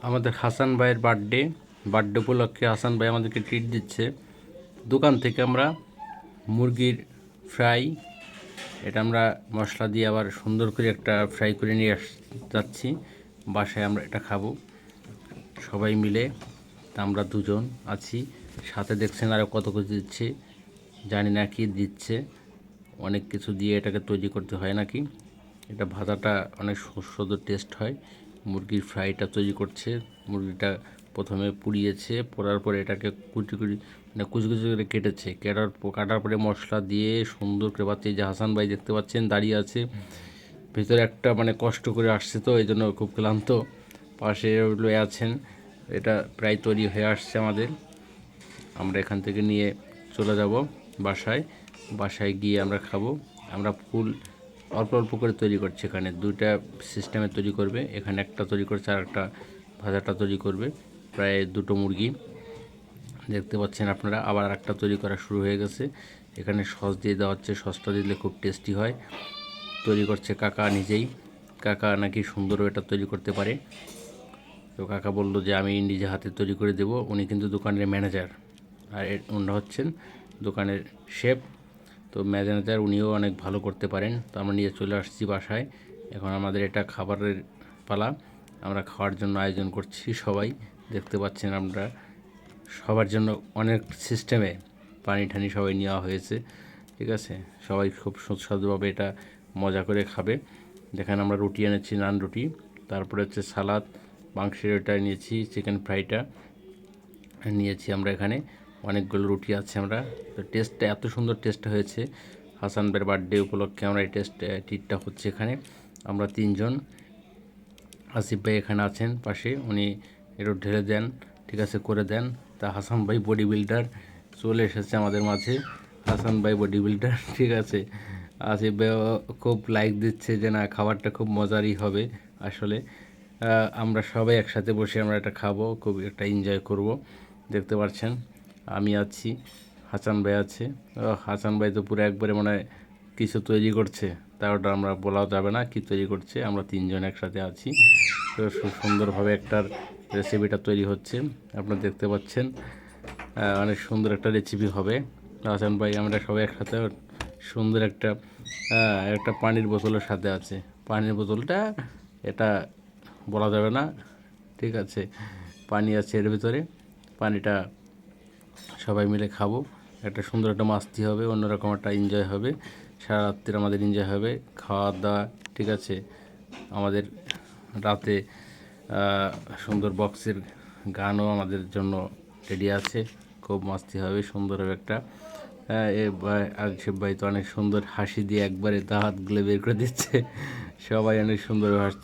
আমাদের হাসান ভাইয়ের বার্থডে উপলক্ষে হাসান ভাই আমাদেরকে ট্রিট দিচ্ছে। দোকান থেকে আমরা মুরগির ফ্রাই, এটা আমরা মশলা দিয়ে আবার সুন্দর করে একটা ফ্রাই করে নিয়ে যাচ্ছি বাসায়। আমরা এটা খাবো সবাই মিলে। তা আমরা দুজন আছি, সাথে দেখছেন আরও কত কিছু দিচ্ছে, জানি না কি দিচ্ছে। অনেক কিছু দিয়ে এটাকে তৈরি করতে হয় নাকি। এটা ভাজাটা অনেক সুস্বাদু টেস্ট হয়। মুরগির ফ্রাইটা তৈরি করছে। মুরগিটা প্রথমে পুড়িয়েছে, পোড়ার পরে এটাকে কুচি কুচি করে কেটেছে। কাটার পরে মশলা দিয়ে সুন্দর করে পাচ্ছে। যে হাসান ভাই দেখতে পাচ্ছেন দাঁড়িয়ে আছে, ভিতরে একটা কষ্ট করে আসছে, তো এই জন্য খুব ক্লান্ত। পাশে লয়ে আছেন। এটা প্রায় তৈরি হয়ে আসছে আমাদের। আমরা এখান থেকে নিয়ে চলে যাব বাসায় গিয়ে আমরা খাবো। আমরা ফুল অল্প অল্প করে তৈরি করছি। এখানে দুইটা সিস্টেমে তৈরি করবে, এখানে একটা তৈরি করছে আর একটা ভাজাটা তৈরি করবে। প্রায় দুটো মুরগি দেখতে পাচ্ছেন আপনারা। আবার একটা তৈরি করা শুরু হয়ে গেছে। এখানে সস দিয়ে দেওয়া হচ্ছে, সসটা দিলে খুব টেস্টি হয়। তৈরি করছে কাকা নিজেই। কাকা নাকি সুন্দর এটা তৈরি করতে পারে, তো কাকা বললো যে আমি নিজে হাতে তৈরি করে দেব। উনি কিন্তু দোকানের ম্যানেজার, আর ওনারা হচ্ছেন দোকানের শেফ। তো ম্যানেজার উনিও অনেক ভালো করতে পারেন। তো আমরা নিয়ে চলে আসছি বাসায়। এখন আমাদের এটা খাবারের পালা। আমরা খাওয়ার জন্য আয়োজন করছি সবাই। দেখতে পাচ্ছেন আমরা সবার জন্য অনেক সিস্টেমে পানি ঠানি সবাই নেওয়া হয়েছে। ঠিক আছে, সবাই খুব সুস্বাদুভাবে এটা মজা করে খাবে। দেখেন আমরা রুটি এনেছি, নান রুটি, তারপরে হচ্ছে সালাদ, মাংসের ওটা নিয়েছি, চিকেন ফ্রাইটা নিয়েছি আমরা। এখানে অনেকগুলো রুটি আছে আমরা। তো টেস্টটা এত সুন্দর টেস্ট হয়েছে। হাসান ভাইয়ের বার্থডে উপলক্ষে আমরা এই ট্রিটটা হচ্ছে এখানে। আমরা তিনজন, আসিফ ভাই এখানে আছেন পাশে, উনি একটু ঢেলে দেন, ঠিক আছে করে দেন। তা হাসান ভাই বডি বিল্ডার চলে এসেছে আমাদের মাঝে। হাসান ভাই বডি বিল্ডার, ঠিক আছে। আসিফ ভাই খুব লাইক দিচ্ছে যে না, খাবারটা খুব মজারই হবে আসলে। আমরা সবাই একসাথে বসে আমরা এটা খাবো, খুব একটা এনজয় করব। দেখতে পাচ্ছেন আমি আছি, হাসান ভাই আছে। হাসান ভাই তো পুরো একবারে কিছু তৈরি করছে, তা ওটা আমরা বলাও যাবে না কি তৈরি করছে। আমরা তিনজন একসাথে আছি, তো খুব সুন্দরভাবে একটা রেসিপিটা তৈরি হচ্ছে। আপনারা দেখতে পাচ্ছেন অনেক সুন্দর একটা রেসিপি হবে। হাসান ভাই আমরা সবাই একসাথে সুন্দর একটা পানির বোতলের সাথে আছে। পানির বোতলটা এটা বলা যাবে না, ঠিক আছে। পানি আছে এর ভিতরে, পানিটা সবাই মিলে খাবো। একটা সুন্দর একটা মাস্তি হবে, অন্যরকম একটা এনজয় হবে। সারা রাত্রির আমাদের এনজয় হবে, খাওয়া দাওয়া, ঠিক আছে। আমাদের রাতে সুন্দর বক্সের গানও আমাদের জন্য রেডি আছে। খুব মাস্তি হবে, সুন্দর হবে একটা। আরিফ ভাই তো অনেক সুন্দর হাসি দিয়ে একবারে দাঁতগুলো বের করে দিচ্ছে। সবাই অনেক সুন্দর হাসছে।